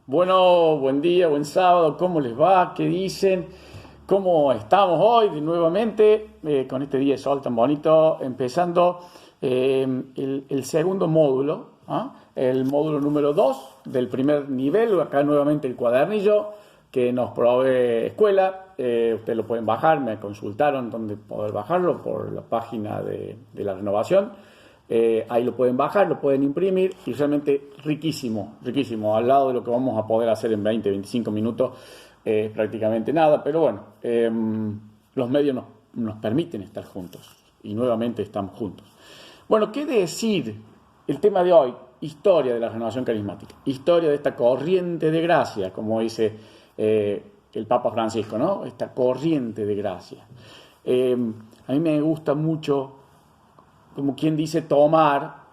Bueno, buen día, buen sábado, ¿cómo les va? ¿Qué dicen? ¿Cómo estamos hoy nuevamente con este día de sol tan bonito? Empezando el segundo módulo, ¿ah? El módulo número 2 del primer nivel, acá nuevamente el cuadernillo que nos provee escuela. Ustedes lo pueden bajar, me consultaron dónde poder bajarlo por la página de la renovación. Ahí lo pueden bajar, lo pueden imprimir y realmente riquísimo, riquísimo. Al lado de lo que vamos a poder hacer en 20, 25 minutos, prácticamente nada, pero bueno, los medios nos permiten estar juntos y nuevamente estamos juntos. Bueno, ¿qué decir? El tema de hoy, historia de la renovación carismática, historia de esta corriente de gracia, como dice el Papa Francisco, ¿no? Esta corriente de gracia. A mí me gusta mucho, como quien dice, tomar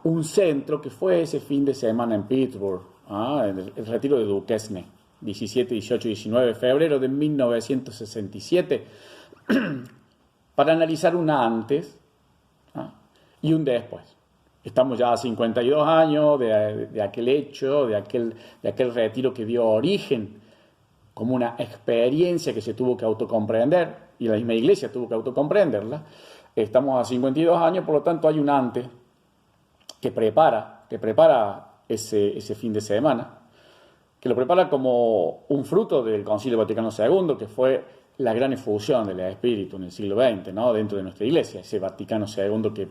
un centro que fue ese fin de semana en Pittsburgh, el retiro de Duquesne, 17, 18 y 19 de febrero de 1967, para analizar un antes y un después. Estamos ya a 52 años de aquel hecho, de aquel retiro que dio origen como una experiencia que se tuvo que autocomprender, y la misma iglesia tuvo que autocomprenderla. Estamos a 52 años, por lo tanto hay un antes que prepara ese fin de semana, que lo prepara como un fruto del Concilio Vaticano II, que fue la gran efusión del Espíritu en el siglo XX, ¿no? Dentro de nuestra iglesia, ese Vaticano II que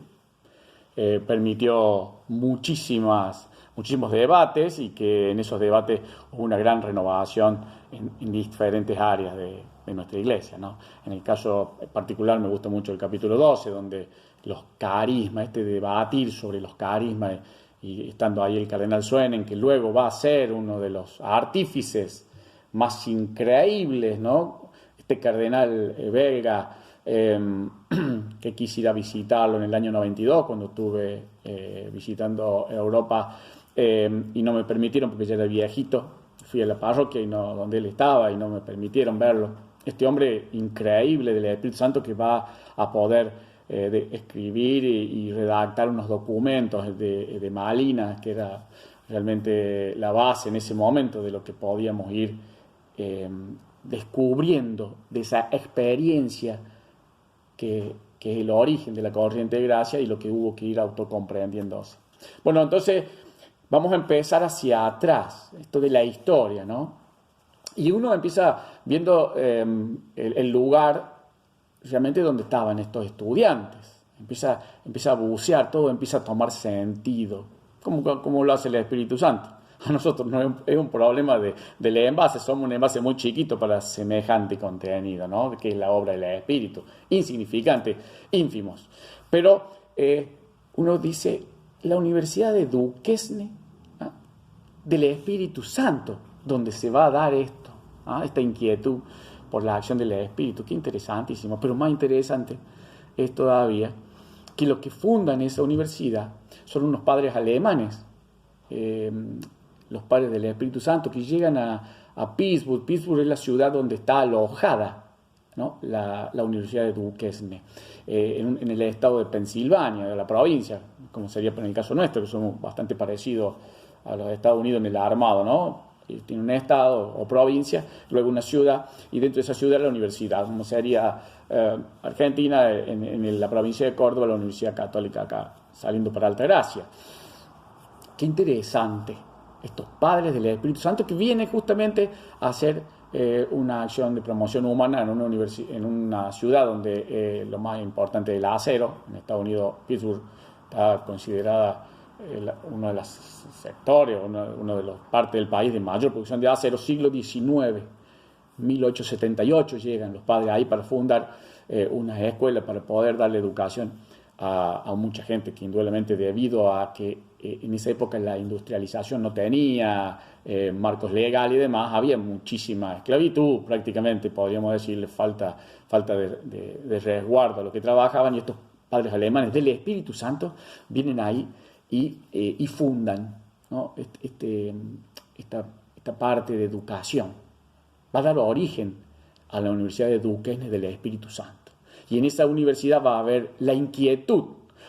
permitió muchísimos debates y que en esos debates hubo una gran renovación en diferentes áreas de nuestra iglesia, ¿no? En el caso particular me gusta mucho el capítulo 12, donde los carismas, este debatir sobre los carismas, y estando ahí el cardenal Suenen, que luego va a ser uno de los artífices más increíbles, ¿no? Este cardenal belga, que quise ir a visitarlo en el año 92, cuando estuve visitando Europa, y no me permitieron porque ya era viejito. Fui a la parroquia donde él estaba y no me permitieron verlo. Este hombre increíble del Espíritu Santo que va a poder escribir y redactar unos documentos de Malinas, que era realmente la base en ese momento de lo que podíamos ir descubriendo de esa experiencia que es el origen de la corriente de gracia y lo que hubo que ir autocomprendiéndose. Bueno, entonces vamos a empezar hacia atrás, esto de la historia, ¿no? Y uno empieza viendo el lugar realmente donde estaban estos estudiantes. Empieza a bucear, todo empieza a tomar sentido, como lo hace el Espíritu Santo. A nosotros no es un problema del envase, somos un envase muy chiquito para semejante contenido, ¿no? Que es la obra del Espíritu, insignificante, ínfimos. Pero uno dice, la Universidad de Duquesne, ¿no? Del Espíritu Santo, donde se va a dar esto, ¿no? Esta inquietud por la acción del Espíritu, qué interesantísimo, pero más interesante es todavía que los que fundan esa universidad son unos padres alemanes, los padres del Espíritu Santo, que llegan a Pittsburgh. Pittsburgh es la ciudad donde está alojada, ¿no? la Universidad de Duquesne, en el estado de Pensilvania, de la provincia, como sería en el caso nuestro, que somos bastante parecidos a los Estados Unidos en el armado, ¿no? Tiene un estado o provincia, luego una ciudad, y dentro de esa ciudad la universidad, como sería Argentina, en la provincia de Córdoba, la Universidad Católica acá, saliendo para Altagracia. Qué interesante, estos padres del Espíritu Santo que vienen justamente a hacer una acción de promoción humana en una ciudad donde lo más importante es el acero. En Estados Unidos, Pittsburgh está considerada uno de los sectores, uno de las partes del país de mayor producción de acero. Siglo XIX, 1878 llegan los padres ahí para fundar unas escuelas para poder darle educación a mucha gente, que indudablemente, debido a que en esa época la industrialización no tenía marcos legales y demás, había muchísima esclavitud, prácticamente podríamos decirle falta de resguardo a los que trabajaban, y estos padres alemanes del Espíritu Santo vienen ahí y fundan, ¿no? esta parte de educación. Va a dar origen a la Universidad de Duquesne del Espíritu Santo. Y en esa universidad va a haber la inquietud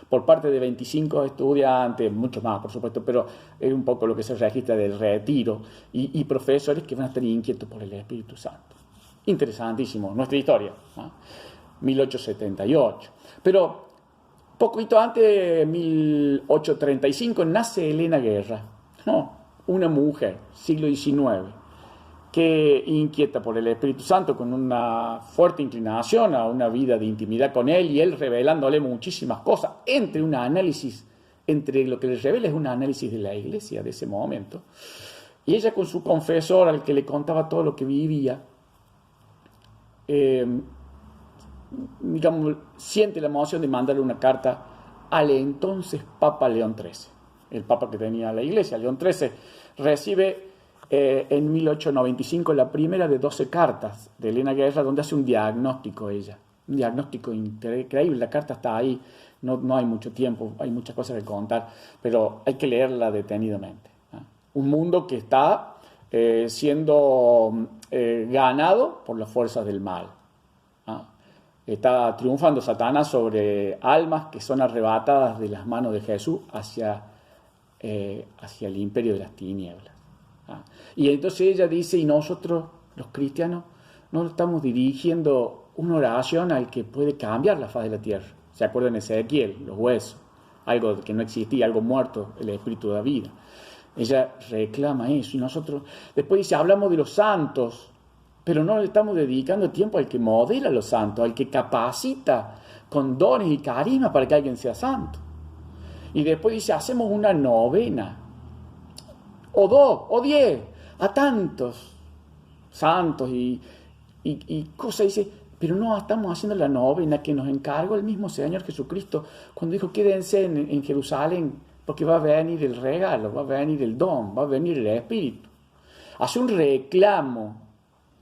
por parte de 25 estudiantes, mucho más por supuesto, pero es un poco lo que se registra del retiro, y profesores que van a estar inquietos por el Espíritu Santo. Interesantísimo, nuestra historia, ¿no? 1878. Pero poquito antes de 1835 nace Elena Guerra, ¿no? Una mujer, siglo XIX, que inquieta por el Espíritu Santo, con una fuerte inclinación a una vida de intimidad con él, y él revelándole muchísimas cosas, entre lo que le revela es un análisis de la iglesia de ese momento, y ella con su confesor, al que le contaba todo lo que vivía, digamos, siente la emoción de mandarle una carta al entonces Papa León XIII, el Papa que tenía la iglesia. León XIII recibe en 1895 la primera de 12 cartas de Elena Guerra, donde hace un diagnóstico ella, un diagnóstico increíble. La carta está ahí, no hay mucho tiempo, hay muchas cosas que contar, pero hay que leerla detenidamente, ¿eh? Un mundo que está siendo ganado por las fuerzas del mal, ¿eh? Está triunfando Satanás sobre almas que son arrebatadas de las manos de Jesús hacia el imperio de las tinieblas. Y entonces ella dice, y nosotros, los cristianos, no estamos dirigiendo una oración al que puede cambiar la faz de la tierra. ¿Se acuerdan de Ezequiel? Los huesos, algo que no existía, algo muerto, el espíritu de la vida. Ella reclama eso, y nosotros, después dice, hablamos de los santos, pero no le estamos dedicando tiempo al que modela a los santos, al que capacita con dones y carisma para que alguien sea santo. Y después dice, hacemos una novena, o 2, o 10, a tantos santos y cosas. Dice, pero no estamos haciendo la novena que nos encargó el mismo Señor Jesucristo cuando dijo, quédense en Jerusalén, porque va a venir el regalo, va a venir el don, va a venir el Espíritu. Hace un reclamo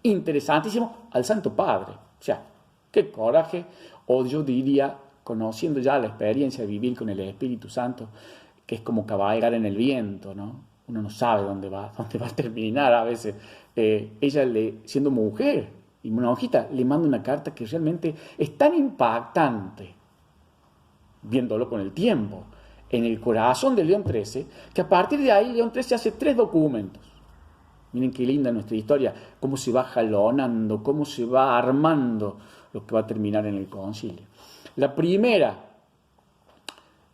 interesantísimo al Santo Padre. O sea, qué coraje, o yo diría, conociendo ya la experiencia de vivir con el Espíritu Santo, que es como cabalgar en el viento, ¿no? Uno no sabe dónde va a terminar a veces. Ella, siendo mujer y monjita, le manda una carta que realmente es tan impactante, viéndolo con el tiempo, en el corazón de León XIII, que a partir de ahí León XIII hace 3 documentos. Miren qué linda nuestra historia, cómo se va jalonando, cómo se va armando lo que va a terminar en el concilio. La primera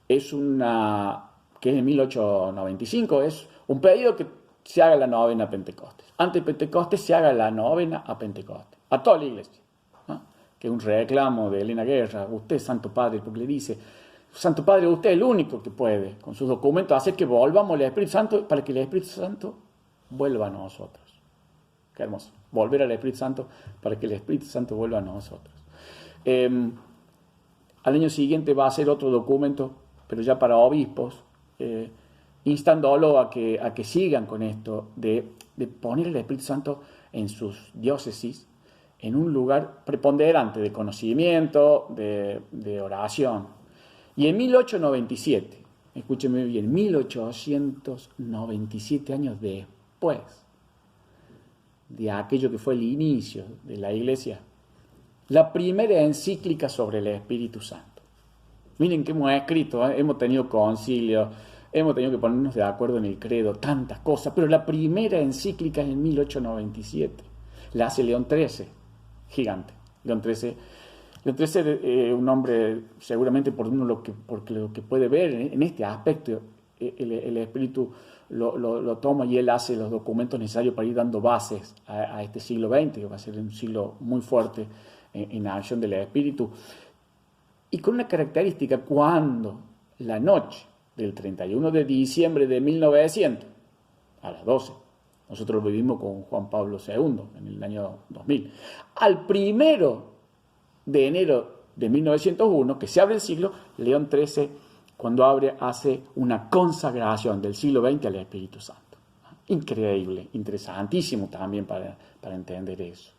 es que es en 1895, es un pedido que se haga la novena a Pentecostes. Antes de Pentecostes se haga la novena a Pentecostes, a toda la iglesia, ¿no? Que es un reclamo de Elena Guerra. Usted, Santo Padre, porque le dice, Santo Padre, usted es el único que puede, con sus documentos, hacer que volvamos al Espíritu Santo, para que el Espíritu Santo vuelva a nosotros. Qué hermoso, volver al Espíritu Santo para que el Espíritu Santo vuelva a nosotros. Al año siguiente va a hacer otro documento, pero ya para obispos, instándolo a que sigan con esto de poner el Espíritu Santo en sus diócesis en un lugar preponderante de conocimiento, de oración. Y en 1897, escúchenme bien, 1897 años después de aquello que fue el inicio de la Iglesia, la primera encíclica sobre el Espíritu Santo. Miren que hemos escrito, hemos tenido concilios, hemos tenido que ponernos de acuerdo en el credo, tantas cosas, pero la primera encíclica es en 1897. La hace León XIII, gigante. León XIII, un hombre, seguramente por lo que puede ver en este aspecto, el Espíritu lo toma y él hace los documentos necesarios para ir dando bases a este siglo XX, que va a ser un siglo muy fuerte en la acción del Espíritu. Y con una característica, cuando la noche del 31 de diciembre de 1900, a las 12, nosotros lo vivimos con Juan Pablo II en el año 2000, al 1 de enero de 1901, que se abre el siglo, León XIII, cuando abre, hace una consagración del siglo XX al Espíritu Santo. Increíble, interesantísimo también para entender eso.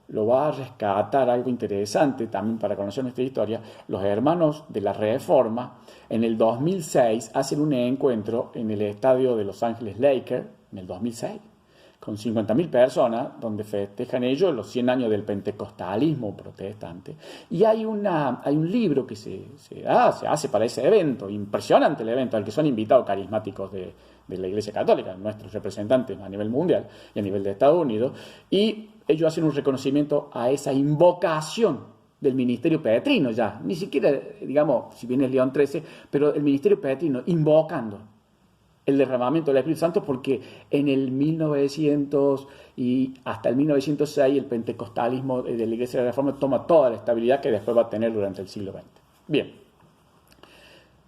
Lo va a rescatar algo interesante también para conocer nuestra historia. Los hermanos de la Reforma en el 2006 hacen un encuentro en el estadio de Los Ángeles Lakers, en el 2006, con 50.000 personas, donde festejan ellos los 100 años del pentecostalismo protestante. Y hay un libro que se hace para ese evento, impresionante el evento, al que son invitados carismáticos de la Iglesia Católica, nuestros representantes a nivel mundial y a nivel de Estados Unidos, y ellos hacen un reconocimiento a esa invocación del ministerio petrino ya, ni siquiera, digamos, si bien es León XIII, pero el ministerio petrino invocando el derramamiento del Espíritu Santo, porque en el 1900 y hasta el 1906 el pentecostalismo de la Iglesia de la Reforma toma toda la estabilidad que después va a tener durante el siglo XX. Bien,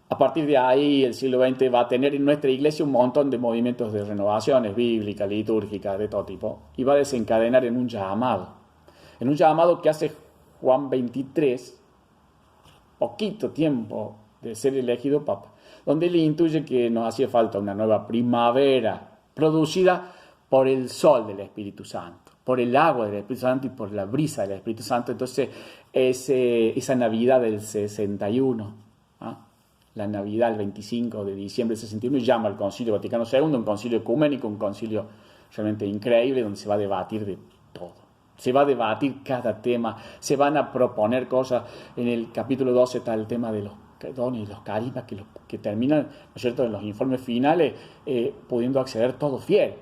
a partir de ahí el siglo XX va a tener en nuestra Iglesia un montón de movimientos de renovaciones bíblicas, litúrgicas, de todo tipo, y va a desencadenar en un llamado que hace Juan XXIII, poquito tiempo de ser elegido Papa, donde él intuye que nos hacía falta una nueva primavera producida por el sol del Espíritu Santo, por el agua del Espíritu Santo y por la brisa del Espíritu Santo. Entonces, esa Navidad del 61, la Navidad del 25 de diciembre del 61, llama al Concilio Vaticano II, un concilio ecuménico, un concilio realmente increíble, donde se va a debatir de todo. Se va a debatir cada tema, se van a proponer cosas. En el capítulo 12 está el tema de los dones y los carismas que terminan, ¿no es cierto?, en los informes finales, pudiendo acceder todo fiel.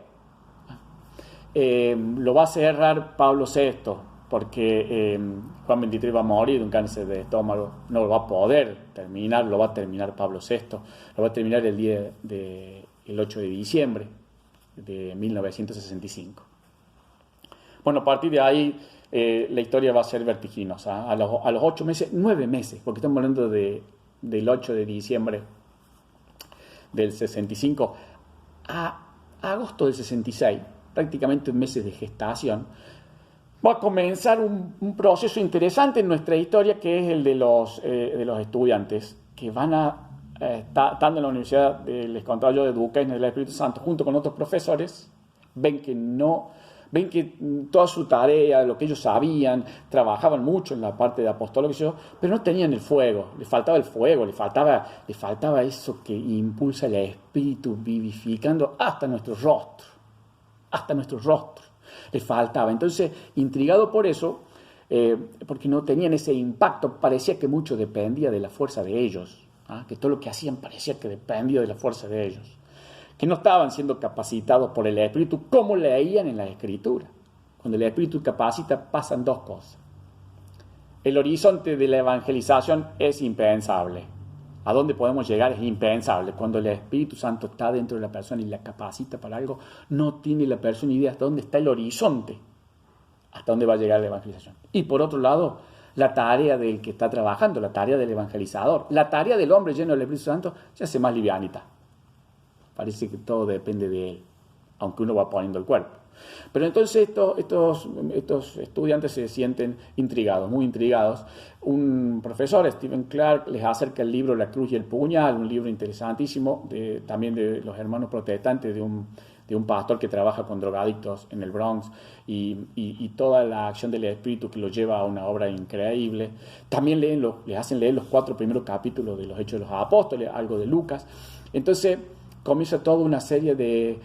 Lo va a cerrar Pablo VI, porque Juan XXIII va a morir de un cáncer de estómago, no lo va a poder terminar, lo va a terminar Pablo VI, lo va a terminar el 8 de diciembre de 1965. Bueno, a partir de ahí la historia va a ser vertiginosa. A los 8 meses, 9 meses, porque estamos hablando del 8 de diciembre del 65 a agosto del 66, prácticamente meses de gestación, va a comenzar un proceso interesante en nuestra historia, que es el de los estudiantes que van a estando en la universidad, les contaba yo, de Duquesne del Espíritu Santo, junto con otros profesores, ven que toda su tarea, lo que ellos sabían, trabajaban mucho en la parte de apostología, pero no tenían el fuego, les faltaba el fuego, les faltaba eso que impulsa el Espíritu vivificando hasta nuestros rostros, les faltaba. Entonces, intrigado por eso, porque no tenían ese impacto, parecía que mucho dependía de la fuerza de ellos, que todo lo que hacían parecía que dependía de la fuerza de ellos, que no estaban siendo capacitados por el Espíritu como leían en la Escritura. Cuando el Espíritu capacita, pasan dos cosas. El horizonte de la evangelización es impensable. A dónde podemos llegar es impensable. Cuando el Espíritu Santo está dentro de la persona y la capacita para algo, no tiene la persona idea hasta dónde está el horizonte, hasta dónde va a llegar la evangelización. Y por otro lado, la tarea del que está trabajando, la tarea del evangelizador, la tarea del hombre lleno del Espíritu Santo, se hace más livianita. Parece que todo depende de él, aunque uno va poniendo el cuerpo. Pero entonces estos estudiantes se sienten intrigados, muy intrigados. Un profesor, Stephen Clark, les acerca el libro La Cruz y el Puñal, un libro interesantísimo, también de los hermanos protestantes, de un pastor que trabaja con drogadictos en el Bronx, y toda la acción del Espíritu que lo lleva a una obra increíble. También les hacen leer los 4 primeros capítulos de los Hechos de los Apóstoles, algo de Lucas. Entonces comienza toda una serie de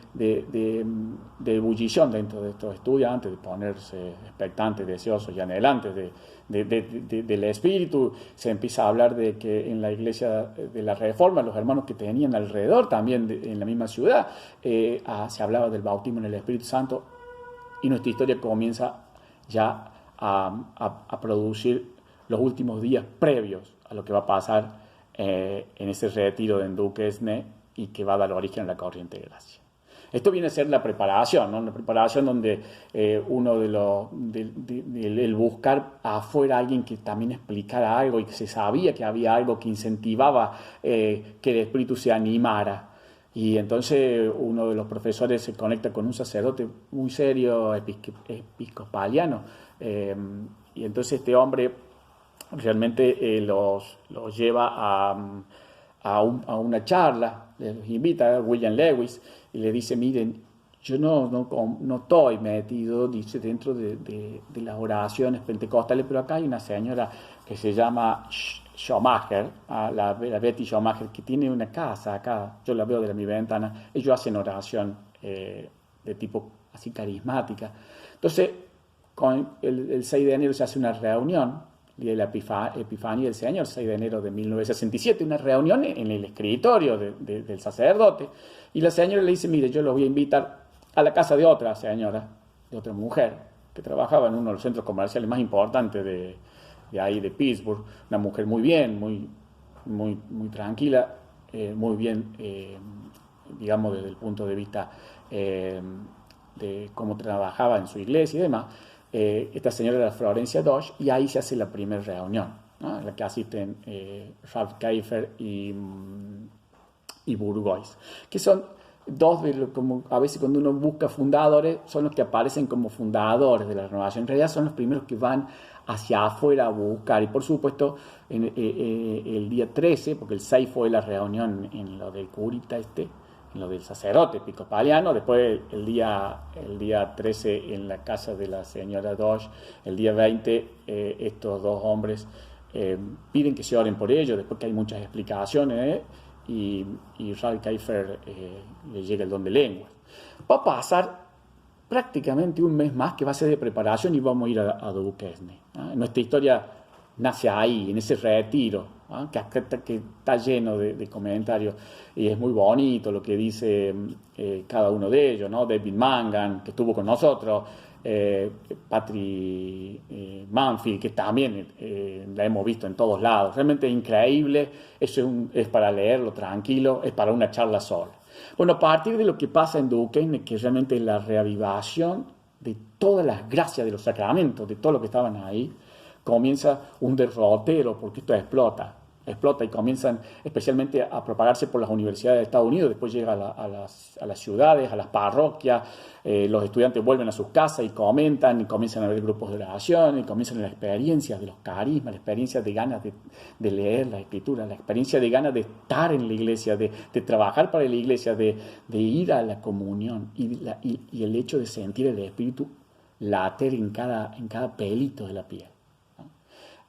ebullición dentro de estos estudiantes, de ponerse expectantes, deseosos y anhelantes del Espíritu. Se empieza a hablar de que en la iglesia de la Reforma, los hermanos que tenían alrededor, también en la misma ciudad, se hablaba del bautismo en el Espíritu Santo, y nuestra historia comienza ya a producir los últimos días previos a lo que va a pasar en ese retiro en Duquesne, y que va a dar origen a la corriente de gracia. Esto viene a ser la preparación, ¿no? Una preparación donde uno el buscar afuera a alguien que también explicara algo, y que se sabía que había algo que incentivaba que el Espíritu se animara. Y entonces uno de los profesores se conecta con un sacerdote muy serio, episcopaliano, y entonces este hombre realmente los lleva a una charla, les invita a William Lewis y le dice: miren, yo no estoy metido, dice, dentro de las oraciones pentecostales, pero acá hay una señora que se llama Schumacher, la Betty Schumacher, que tiene una casa acá, yo la veo desde mi ventana. Ellos hacen oración de tipo así carismática. Entonces, con el 6 de enero se hace una reunión, el día de la Epifanía del Señor, el 6 de enero de 1967, una reunión en el escritorio del sacerdote, y la señora le dice, mire, yo lo voy a invitar a la casa de otra señora, de otra mujer, que trabajaba en uno de los centros comerciales más importantes de ahí, de Pittsburgh, una mujer muy bien, muy tranquila, muy bien, digamos, desde el punto de vista de cómo trabajaba en su iglesia y demás. Esta señora era Florencia Dodge, y ahí se hace la primera reunión, ¿no? En la que asisten Ralph Kiefer y Bourgeois, que son dos de los, como a veces cuando uno busca fundadores, son los que aparecen como fundadores de la renovación. En realidad son los primeros que van hacia afuera a buscar, y por supuesto el día 13, porque el 6 fue la reunión en lo del curita en lo del sacerdote episcopaliano, después el día 13 en la casa de la señora Dodge, el día 20 estos dos hombres piden que se oren por ellos, después que hay muchas explicaciones, y Ralph Kiefer le llega el don de lenguas. Va a pasar prácticamente un mes más que va a ser de preparación, y vamos a ir a Duquesne. Nuestra historia nace ahí, en ese retiro, que está lleno de comentarios, y es muy bonito lo que dice cada uno de ellos, ¿no? David Mangan, que estuvo con nosotros, Patrick Manfield, que también la hemos visto en todos lados. Realmente increíble, eso es para leerlo tranquilo, es para una charla sola. Bueno, a partir de lo que pasa en Duquesne, que realmente es la reavivación de todas las gracias de los sacramentos, de todo lo que estaban ahí, comienza un derrotero, porque esto explota y comienzan especialmente a propagarse por las universidades de Estados Unidos, después llega a las ciudades, a las parroquias, los estudiantes vuelven a sus casas y comentan, y comienzan a haber grupos de oración, y comienzan las experiencias de los carismas, la experiencia de ganas de leer la Escritura, la experiencia de ganas de estar en la iglesia, de trabajar para la iglesia, de ir a la comunión, y el hecho de sentir el Espíritu latir en cada pelito de la piel.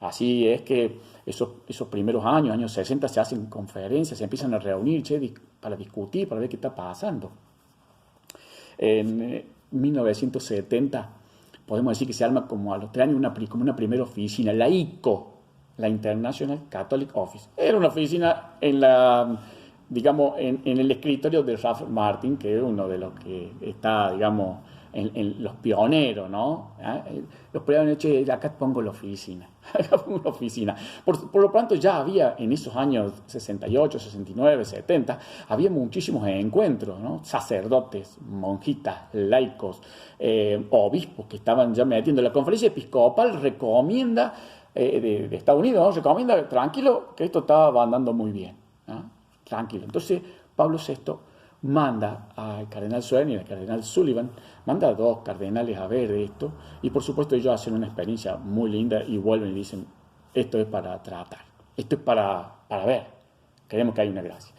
Así es que esos primeros años 60, se hacen conferencias, se empiezan a reunir para discutir, para ver qué está pasando. En 1970, podemos decir que se arma como a los 3 años como una primera oficina, la ICO, la International Catholic Office. Era una oficina en el escritorio de Ralph Martin, que es uno de los que está, digamos, en los pioneros, ¿no? Los pioneros, acá pongo la oficina. Por lo tanto, ya había en esos años 68, 69, 70, había muchísimos encuentros, ¿no? Sacerdotes, monjitas, laicos, obispos que estaban ya metiendo. La conferencia episcopal recomienda, de Estados Unidos, ¿no? Recomienda, tranquilo, que esto estaba andando muy bien, ¿no? Tranquilo. Entonces, Pablo VI manda al cardenal Sueni y al cardenal Sullivan, manda a 2 cardenales a ver esto, y por supuesto ellos hacen una experiencia muy linda y vuelven y dicen, esto es para tratar, esto es para ver, queremos que haya una gracia.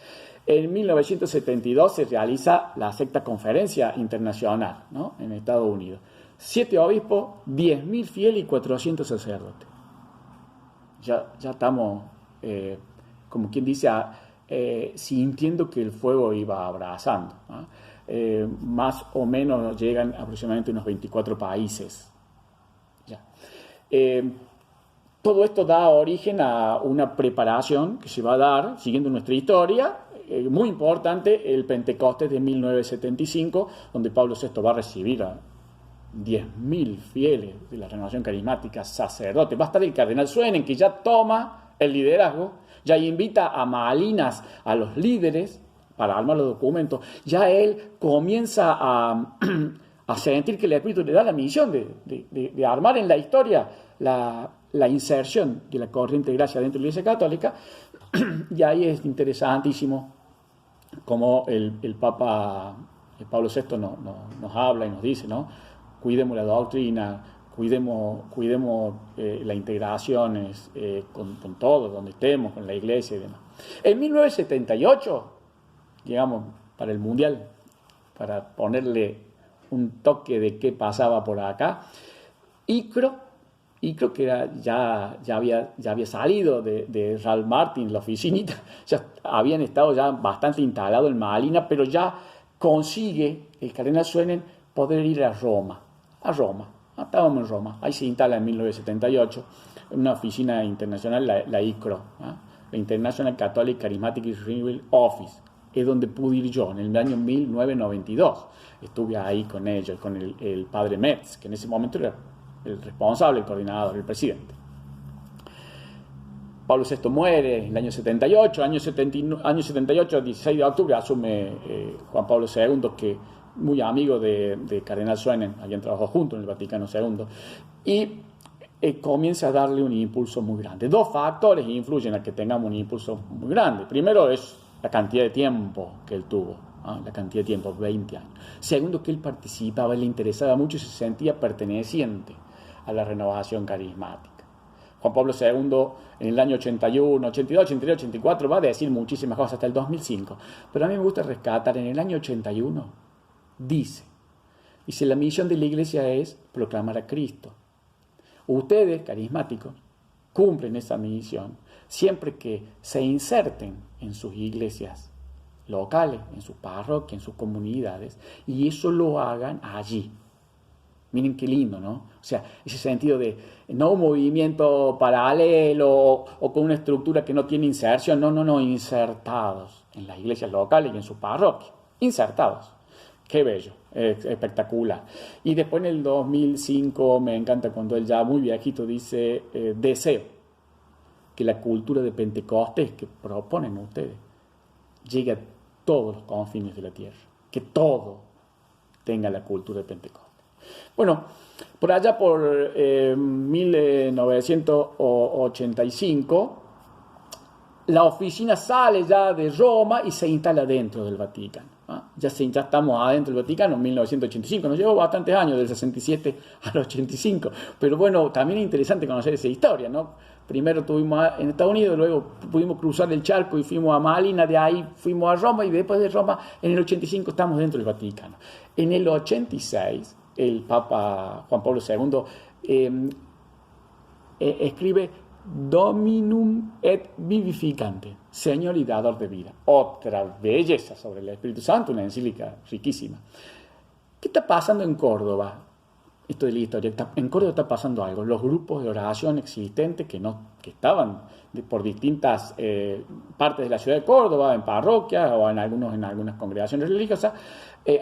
En 1972 se realiza la 6ª conferencia internacional, ¿no? En Estados Unidos. 7 obispos, 10.000 fieles y 400 sacerdotes. Ya estamos, como quien dice, sintiendo que el fuego iba abrazando, ¿no? Más o menos llegan aproximadamente unos 24 países. Ya. Todo esto da origen a una preparación que se va a dar, siguiendo nuestra historia, muy importante, el Pentecostés de 1975, donde Pablo VI va a recibir a 10.000 fieles de la renovación carismática, sacerdotes. Va a estar el cardenal Suenen, que ya toma el liderazgo, ya invita a Malinas, a los líderes, para armar los documentos. Ya él comienza a sentir que el Espíritu le da la misión de armar en la historia la inserción de la corriente de gracia dentro de la Iglesia Católica. Y ahí es interesantísimo cómo el Papa Pablo VI nos habla y nos dice, ¿no? Cuidemos la doctrina, cuidemos la integración con todo, donde estemos, con la iglesia y demás. En 1978, digamos, para el Mundial, para ponerle un toque de qué pasaba por acá, Icro que ya había salido de Ralph Martin, la oficinita, ya habían estado ya bastante instalados en Malina, pero ya consigue el cardenal Suenen poder ir a Roma. Estábamos en Roma. Ahí se instala en 1978 una oficina internacional, la ICRO, la International Catholic Charismatic Renewal Office. Es donde pude ir yo, en el año 1992. Estuve ahí con ellos, con el padre Metz, que en ese momento era el responsable, el coordinador, el presidente. Pablo VI muere en el año 78, año 78, 16 de octubre, asume Juan Pablo II, que muy amigo de Cardenal Suenen, habían trabajado juntos en el Vaticano II, y comienza a darle un impulso muy grande. Dos factores influyen a que tengamos un impulso muy grande. Primero es la cantidad de tiempo que él tuvo, la cantidad de tiempo, 20 años. Segundo, que él participaba, le interesaba mucho y se sentía perteneciente a la renovación carismática. Juan Pablo II en el año 81, 82, 83, 84 va a decir muchísimas cosas hasta el 2005, pero a mí me gusta rescatar en el año 81, dice, la misión de la iglesia es proclamar a Cristo. Ustedes, carismáticos, cumplen esa misión siempre que se inserten en sus iglesias locales, en sus parroquias, en sus comunidades, y eso lo hagan allí. Miren qué lindo, ¿no? O sea, ese sentido de no un movimiento paralelo o con una estructura que no tiene inserción, no, insertados en las iglesias locales y en sus parroquias, insertados. Qué bello, espectacular. Y después en el 2005 me encanta cuando él ya muy viejito dice, deseo que la cultura de Pentecostés que proponen ustedes llegue a todos los confines de la tierra, que todo tenga la cultura de Pentecostés. Bueno, por allá por 1985, la oficina sale ya de Roma y se instala dentro del Vaticano. Ya estamos adentro del Vaticano en 1985, nos llevó bastantes años, del 67 al 85, pero bueno, también es interesante conocer esa historia, ¿no? Primero estuvimos en Estados Unidos, luego pudimos cruzar el charco y fuimos a Malina, de ahí fuimos a Roma y después de Roma, en el 85 estamos dentro del Vaticano. En el 86, el Papa Juan Pablo II escribe Dominum et vivificante, Señor y dador de vida. Otra belleza sobre el Espíritu Santo, una encíclica riquísima. ¿Qué está pasando en Córdoba? Esto de la historia. En Córdoba está pasando algo. Los grupos de oración existentes que estaban por distintas partes de la ciudad de Córdoba, en parroquias o en algunas congregaciones religiosas,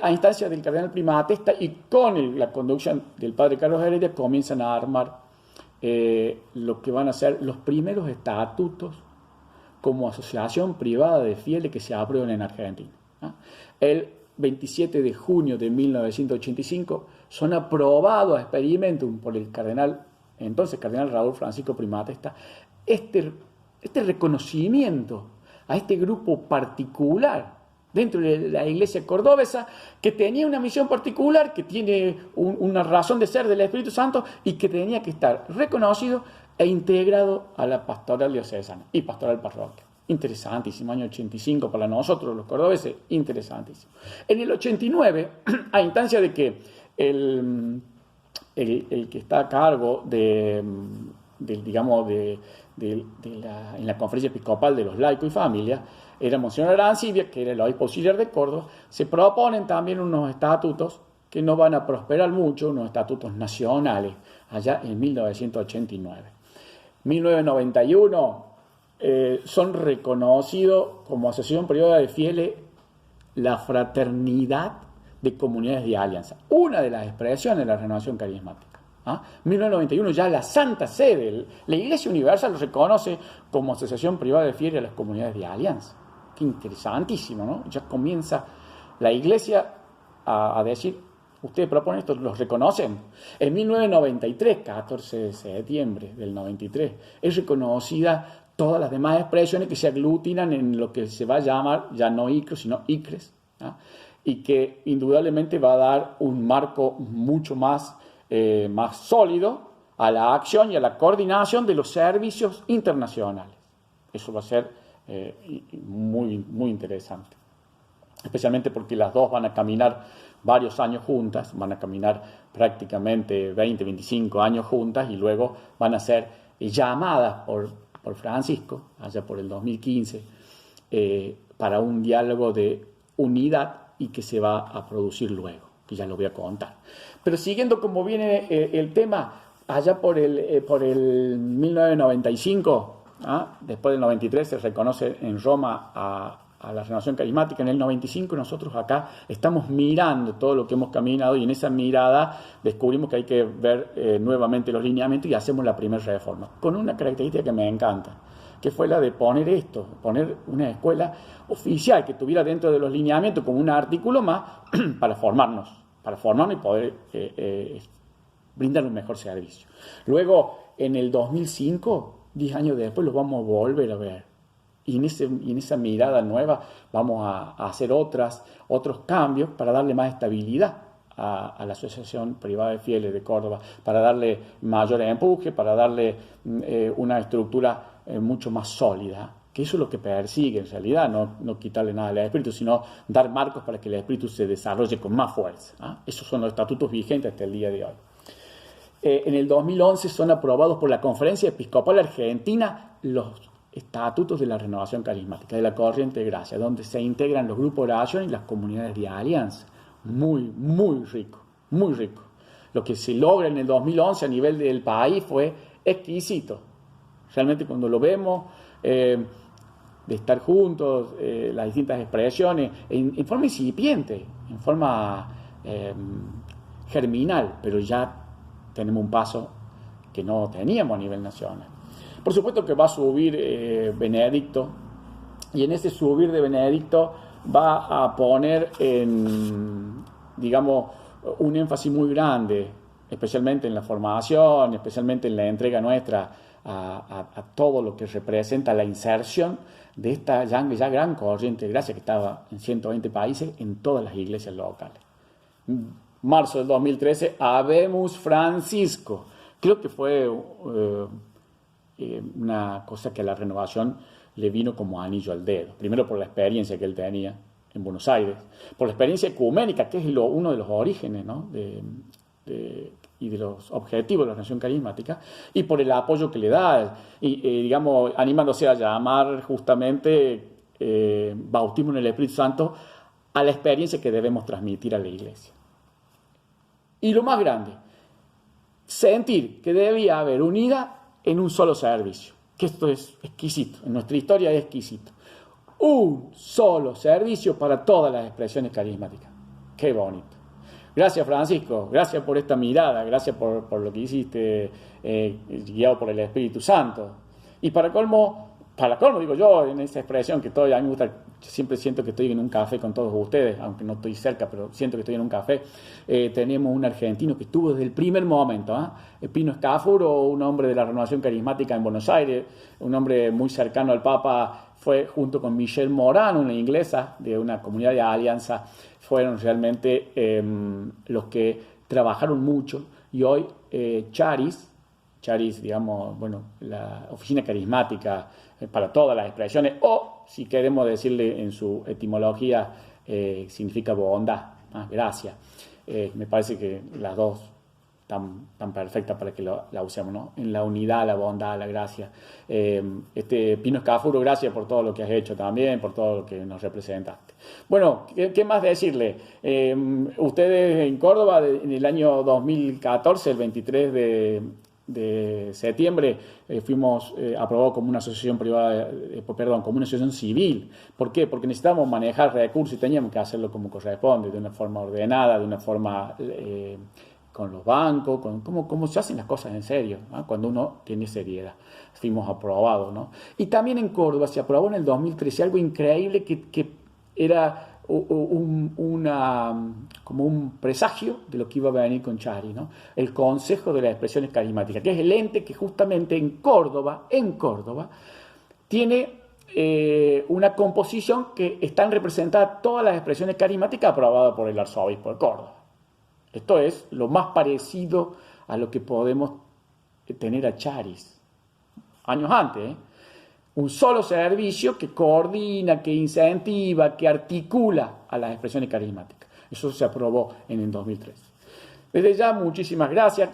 a instancia del cardenal Primatesta y con la conducción del padre Carlos Heredia, comienzan a armar lo que van a ser los primeros estatutos como asociación privada de fieles que se aprueban en Argentina. El 27 de junio de 1985 son aprobados a experimentum por el entonces cardenal Raúl Francisco Primatesta, este reconocimiento a este grupo particular dentro de la iglesia cordobesa, que tenía una misión particular, que tiene una razón de ser del Espíritu Santo y que tenía que estar reconocido e integrado a la pastoral diocesana y pastoral parroquia. Interesantísimo, año 85 para nosotros los cordobeses, interesantísimo. En el 89, a instancia de que el que está a cargo en la conferencia episcopal de los laicos y familia, era Monseñor Arancibia, que era el obispo auxiliar de Córdoba, se proponen también unos estatutos que no van a prosperar mucho, unos estatutos nacionales, allá en 1989. 1991 son reconocidos como asociación privada de fieles la fraternidad de comunidades de alianza, una de las expresiones de la renovación carismática. 1991 ya la Santa Sede, la Iglesia Universal, lo reconoce como asociación privada de fieles a las comunidades de alianza. Qué interesantísimo, ¿no? Ya comienza la Iglesia a decir, ustedes proponen esto, los reconocen. En 1993, 14 de septiembre del 93, es reconocida todas las demás expresiones que se aglutinan en lo que se va a llamar ya no ICROS, sino ICRES, y que indudablemente va a dar un marco mucho más sólido a la acción y a la coordinación de los servicios internacionales. Eso va a ser muy, muy interesante, especialmente porque las dos van a caminar varios años juntas, van a caminar prácticamente 20, 25 años juntas y luego van a ser llamadas por Francisco, allá por el 2015, para un diálogo de unidad y que se va a producir luego. que ya lo voy a contar. Pero siguiendo como viene el tema, allá por el 1995, después del 93 se reconoce en Roma a la renovación carismática. En el 95 nosotros acá estamos mirando todo lo que hemos caminado y en esa mirada descubrimos que hay que ver nuevamente los lineamientos y hacemos la primera reforma, con una característica que me encanta, que fue la de poner una escuela oficial que tuviera dentro de los lineamientos como un artículo más para formarnos y poder brindar un mejor servicio. Luego, en el 2005, 10 años después, lo vamos a volver a ver. Y en esa mirada nueva vamos a hacer otros cambios para darle más estabilidad a la Asociación Privada de Fieles de Córdoba, para darle mayor empuje, para darle una estructura mucho más sólida, que eso es lo que persigue en realidad, no quitarle nada al espíritu, sino dar marcos para que el espíritu se desarrolle con más fuerza. Esos son los estatutos vigentes hasta el día de hoy. En el 2011 son aprobados por la Conferencia Episcopal Argentina los estatutos de la renovación carismática, de la corriente de gracia, donde se integran los grupos de oración y las comunidades de alianza. Muy, muy rico, muy rico. Lo que se logra en el 2011 a nivel del país fue exquisito. Realmente cuando lo vemos, de estar juntos, las distintas expresiones, en forma incipiente, en forma germinal, pero ya tenemos un paso que no teníamos a nivel nacional. Por supuesto que va a subir Benedicto, y en ese subir de Benedicto va a poner digamos, un énfasis muy grande, especialmente en la formación, especialmente en la entrega nuestra a todo lo que representa la inserción de esta ya gran corriente de gracia que estaba en 120 países en todas las iglesias locales. Marzo del 2013, Habemus Francisco. Creo que fue una cosa que a la renovación le vino como anillo al dedo. Primero por la experiencia que él tenía en Buenos Aires, por la experiencia ecuménica, que es uno de los orígenes, ¿no? Y de los objetivos de la renovación carismática, y por el apoyo que le da, digamos, animándose a llamar justamente bautismo en el Espíritu Santo a la experiencia que debemos transmitir a la iglesia. Y lo más grande, sentir que debía haber unidad en un solo servicio, que esto es exquisito, en nuestra historia es exquisito. Un solo servicio para todas las expresiones carismáticas. Qué bonito. Gracias, Francisco, gracias por esta mirada, gracias por lo que hiciste, guiado por el Espíritu Santo. Y para colmo digo yo, en esa expresión que todavía a mí me gusta, yo siempre siento que estoy en un café con todos ustedes, aunque no estoy cerca, pero siento que estoy en un café. Tenemos un argentino que estuvo desde el primer momento, Pino Scafuro, un hombre de la renovación carismática en Buenos Aires, un hombre muy cercano al Papa, fue junto con Michelle Moran, una inglesa de una comunidad de alianza, fueron realmente los que trabajaron mucho, y hoy Charis, digamos, bueno, la oficina carismática para todas las expresiones, o si queremos decirle en su etimología, significa bondad, gracia. Me parece que las dos tan perfectas para que la usemos, ¿no? En la unidad, la bondad, la gracia. Pino Scafuro, gracias por todo lo que has hecho también, por todo lo que nos representaste. Bueno, ¿qué más decirle? Ustedes en Córdoba, en el año 2014, el 23 de septiembre, fuimos aprobados como una asociación privada, como una asociación civil. ¿Por qué? Porque necesitábamos manejar recursos y teníamos que hacerlo como corresponde, de una forma ordenada, de una forma con los bancos, como se hacen las cosas en serio, ¿no? Cuando uno tiene seriedad. Fuimos aprobados, ¿no? Y también en Córdoba se aprobó en el 2013 algo increíble que era como un presagio de lo que iba a venir con Chari, ¿no? El Consejo de las Expresiones Carismáticas, que es el ente que justamente en Córdoba, tiene una composición que están representadas todas las expresiones carismáticas aprobadas por el arzobispo de Córdoba. Esto es lo más parecido a lo que podemos tener a Charis. Años antes, un solo servicio que coordina, que incentiva, que articula a las expresiones carismáticas. Eso se aprobó en el 2003. Desde ya, muchísimas gracias.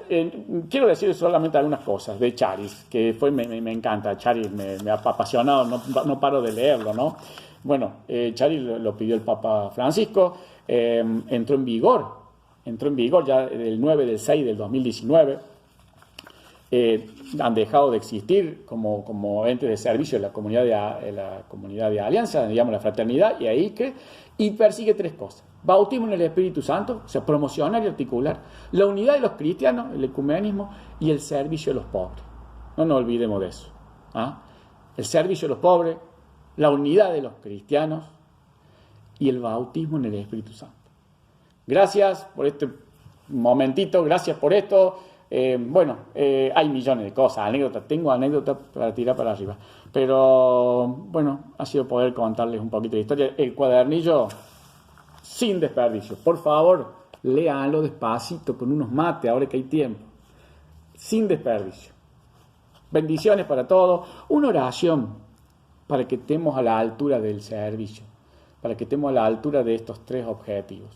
Quiero decir solamente algunas cosas de Charis, que me encanta. Charis me ha apasionado, no paro de leerlo, ¿no? Bueno, Charis lo pidió el Papa Francisco, entró en vigor entró en vigor ya el 9 del 6 del 2019. Han dejado de existir como entes de servicio en la comunidad de alianza, digamos la fraternidad, y persigue tres cosas: bautismo en el Espíritu Santo, o sea, promocionar y articular la unidad de los cristianos, el ecumenismo y el servicio a los pobres. No nos olvidemos de eso. El servicio a los pobres, la unidad de los cristianos y el bautismo en el Espíritu Santo. Gracias por este momentito, gracias por esto. Hay millones de cosas, anécdotas, tengo anécdotas para tirar para arriba, pero bueno, ha sido poder contarles un poquito de historia. El cuadernillo sin desperdicio, por favor, léanlo despacito con unos mates ahora que hay tiempo, sin desperdicio. Bendiciones para todos, una oración para que estemos a la altura del servicio, para que estemos a la altura de estos tres objetivos.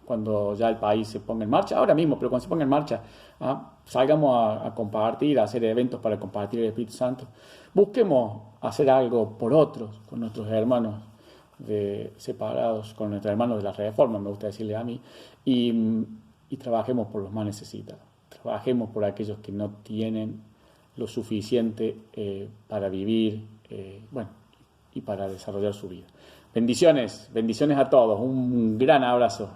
Cuando ya el país se ponga en marcha, ahora mismo, pero cuando se ponga en marcha, salgamos a compartir, a hacer eventos para compartir el Espíritu Santo. Busquemos hacer algo por otros, con nuestros hermanos separados, con nuestros hermanos de la Reforma, me gusta decirle a mí, y trabajemos por los más necesitados. Trabajemos por aquellos que no tienen lo suficiente para vivir, y para desarrollar su vida. Bendiciones a todos, un gran abrazo.